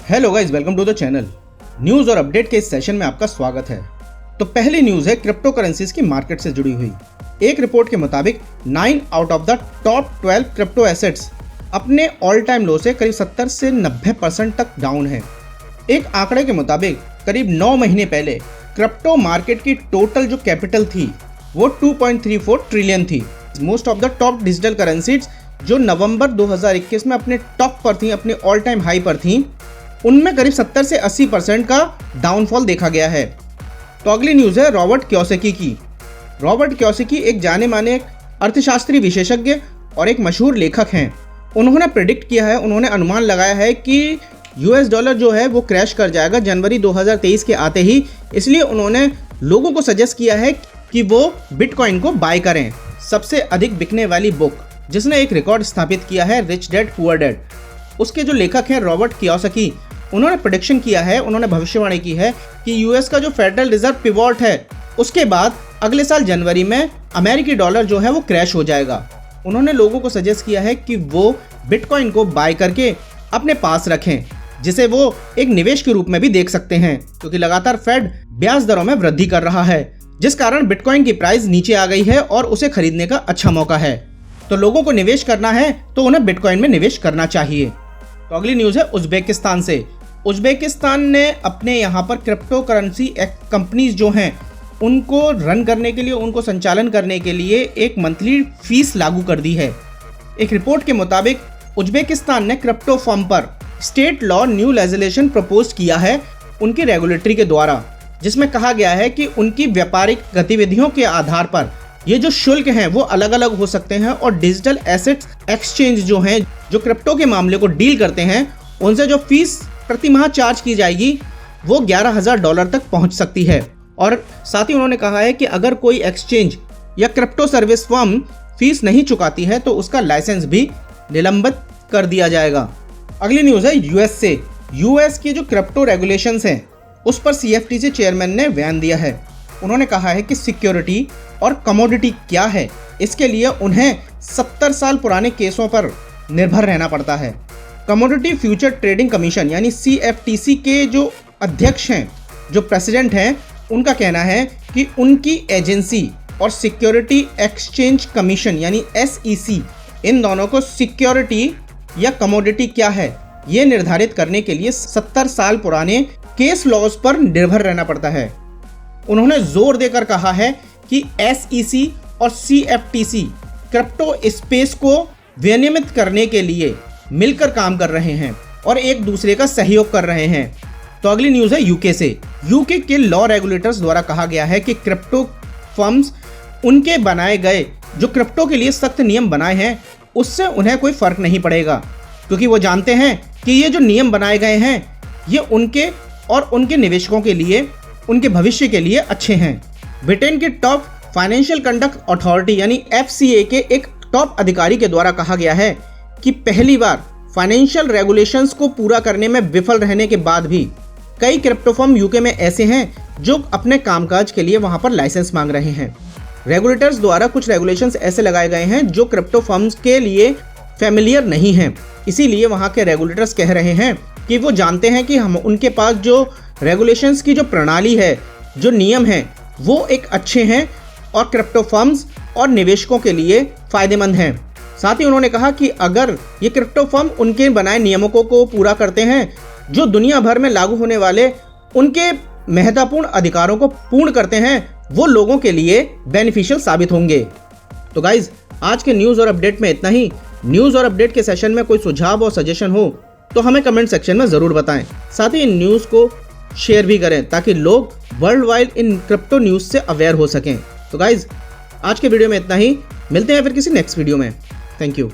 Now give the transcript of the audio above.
Hello guys, welcome to the channel. News और update के इस सेशन में आपका स्वागत है। तो पहली न्यूज़ है क्रिप्टो करेंसीज की मार्केट से जुड़ी हुई। एक रिपोर्ट के मुताबिक 9 out of the top 12 crypto assets अपने ऑल टाइम लो से करीब 70 से 90% तक डाउन है। एक आंकड़े के मुताबिक करीब 9 महीने पहले क्रिप्टो मार्केट की टोटल जो कैपिटल थी वो 2.34 ट्रिलियन थी। Most of the top digital currencies जो नवंबर 2021 में अपने टॉप पर थी, अपने ऑल टाइम हाई पर थी, उनमें करीब 70 से 80% का डाउनफॉल देखा गया है। तो अगली न्यूज़ है रॉबर्ट कियोसाकी की। रॉबर्ट कियोसाकी एक जाने माने अर्थशास्त्री विशेषज्ञ और एक मशहूर लेखक हैं। उन्होंने प्रेडिक्ट किया है, उन्होंने अनुमान लगाया है कि यूएस डॉलर जो है वो क्रैश कर जाएगा जनवरी 2023 के आते ही। इसलिए उन्होंने लोगों को सजेस्ट किया है कि वो बिटकॉइन को बाय करें। सबसे अधिक बिकने वाली बुक जिसने एक रिकॉर्ड स्थापित किया है, रिच डैड पुअर डैड, उसके जो लेखक हैं रॉबर्ट कियोसाकी, उन्होंने प्रेडिक्शन किया है, उन्होंने भविष्यवाणी की है कि यूएस का जो फेडरल रिजर्व पिवोट है उसके बाद अगले साल जनवरी में अमेरिकी डॉलर जो है वो क्रैश हो जाएगा। उन्होंने लोगों को सजेस्ट किया है कि वो बिटकॉइन को बाय करके अपने पास रखें, जिसे वो एक निवेश के रूप में भी देख सकते हैं, क्योंकि लगातार फेड ब्याज दरों में वृद्धि कर रहा है, जिस कारण बिटकॉइन की प्राइस नीचे आ गई है और उसे खरीदने का अच्छा मौका है। तो लोगों को निवेश करना है तो उन्हें बिटकॉइन में निवेश करना चाहिए। तो अगली न्यूज़ है उज्बेकिस्तान से। उज्बेकिस्तान ने अपने यहाँ पर क्रिप्टो करेंसी कंपनीज जो हैं उनको रन करने के लिए, उनको संचालन करने के लिए एक मंथली फीस लागू कर दी है। एक रिपोर्ट के मुताबिक उज्बेकिस्तान ने क्रिप्टो फर्म पर state law new legislation propose किया है उनकी रेगुलेटरी के द्वारा, जिसमें कहा गया है कि उनकी व्यापारिक गतिविधियों के आधार पर ये जो शुल्क हैं वो अलग अलग हो सकते हैं और डिजिटल एसेट्स एक्सचेंज जो हैं, जो क्रिप्टो के मामले को डील करते हैं, उनसे जो फीस प्रति माह चार्ज की जाएगी वो $11,000 तक पहुंच सकती है। और साथ ही उन्होंने कहा है कि अगर कोई एक्सचेंज या क्रिप्टो सर्विस फर्म फीस नहीं चुकाती है तो उसका लाइसेंस भी निलंबित कर दिया जाएगा। अगली न्यूज़ है यूएस से। यूएस की जो क्रिप्टो रेगुलेशंस हैं उस पर CFTC चेयरमैन ने बयान दिया है। उन्होंने कहा है कि सिक्योरिटी और कमोडिटी क्या है, इसके लिए उन्हें 70 साल पुराने केसों पर निर्भर रहना पड़ता है। कमोडिटी फ्यूचर ट्रेडिंग कमीशन यानी CFTC के जो अध्यक्ष हैं, जो प्रेसिडेंट हैं, उनका कहना है कि उनकी एजेंसी और सिक्योरिटी एक्सचेंज कमीशन यानी SEC, इन दोनों को सिक्योरिटी या कमोडिटी क्या है ये निर्धारित करने के लिए 70 साल पुराने केस लॉज पर निर्भर रहना पड़ता है। उन्होंने जोर देकर कहा है कि SEC और CFTC क्रिप्टो स्पेस को विनियमित करने के लिए मिलकर काम कर रहे हैं और एक दूसरे का सहयोग कर रहे हैं। तो अगली न्यूज़ है यूके से। यूके के लॉ रेगुलेटर्स द्वारा कहा गया है कि क्रिप्टो फर्म्स उनके बनाए गए जो क्रिप्टो के लिए सख्त नियम बनाए हैं उससे उन्हें कोई फर्क नहीं पड़ेगा, क्योंकि वो जानते हैं कि ये जो नियम बनाए गए हैं ये उनके और उनके निवेशकों के लिए, उनके भविष्य के लिए अच्छे हैं। ब्रिटेन की टॉप फाइनेंशियल कंडक्ट अथॉरिटी यानी FCA के एक टॉप अधिकारी के द्वारा कहा गया है कि पहली बार फाइनेंशियल रेगुलेशंस को पूरा करने में विफल रहने के बाद भी कई क्रिप्टो फर्म यूके में ऐसे हैं जो अपने कामकाज के लिए वहां पर लाइसेंस मांग रहे हैं। रेगुलेटर्स द्वारा कुछ रेगुलेशंस ऐसे लगाए गए हैं जो क्रिप्टो फर्म्स के लिए फैमिलियर नहीं हैं, इसीलिए वहां के रेगुलेटर्स कह रहे हैं कि वो जानते हैं कि हम उनके पास जो रेगुलेशंस की जो प्रणाली है, जो नियम हैं, वो एक अच्छे हैं और क्रिप्टो फर्म्स और निवेशकों के लिए फ़ायदेमंद हैं। साथ ही उन्होंने कहा कि अगर ये क्रिप्टो फर्म उनके बनाए नियमों को पूरा करते हैं, जो दुनिया भर में लागू होने वाले उनके महत्वपूर्ण अधिकारों को पूर्ण करते हैं, वो लोगों के लिए बेनिफिशियल साबित होंगे। तो गाइज, आज के न्यूज़ और अपडेट में इतना ही। न्यूज़ और अपडेट के सेशन में कोई सुझाव और सजेशन हो तो हमें कमेंट सेक्शन में ज़रूर बताएं। साथ ही इन न्यूज़ को शेयर भी करें ताकि लोग world wide in crypto news से अवेयर हो सकें। तो गाइज, आज के वीडियो में इतना ही। मिलते हैं फिर किसी नेक्स्ट वीडियो में। Thank you.